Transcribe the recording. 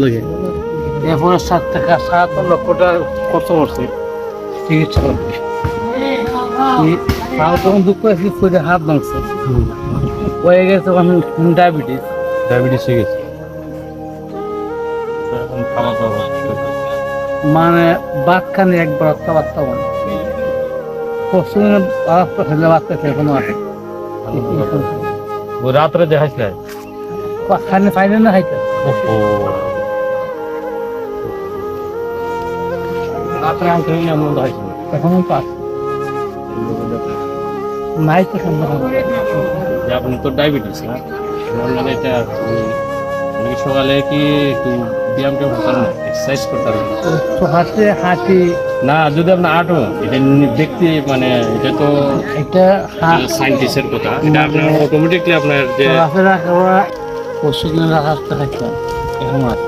লাগে এরপরে 7 লক্ষ টাকা খরচ করছে চিকিৎসা করতে। তখন দুঃখ আছে করে হাত ভাঙছে, হয়ে গেছে তখন ডায়াবেটিস হয়ে গেছে। এখন খাওয়া দাওয়া মানে ভাত খানি একবার বাচ্চা মানে পশ্চিমে খেলে বাচ্চা খেয়ে এখনো আছে ওই রাত্রে দেখাইছিল। খানি পাইলে না খাইতে রাত্রে আনতে এমন দেখাইছিল। এখনো পাস নাই তো সম্ভব। আপনি তো ডায়াবেটিস না, মানে এটা সকালে কি একটু ব্যায়াম ট্যায়াম করতেন না, এক্সারসাইজ করতেন তো হাতে হাঁটি না? যদি আপনি আটো এটা দেখতে মানে এটা তো এটা সায়েন্টিস্টের কথা, এটা আপনার অটোমেটিকলি আপনার যে পরশু দিন রাখতে খাইতাম এখন আছে।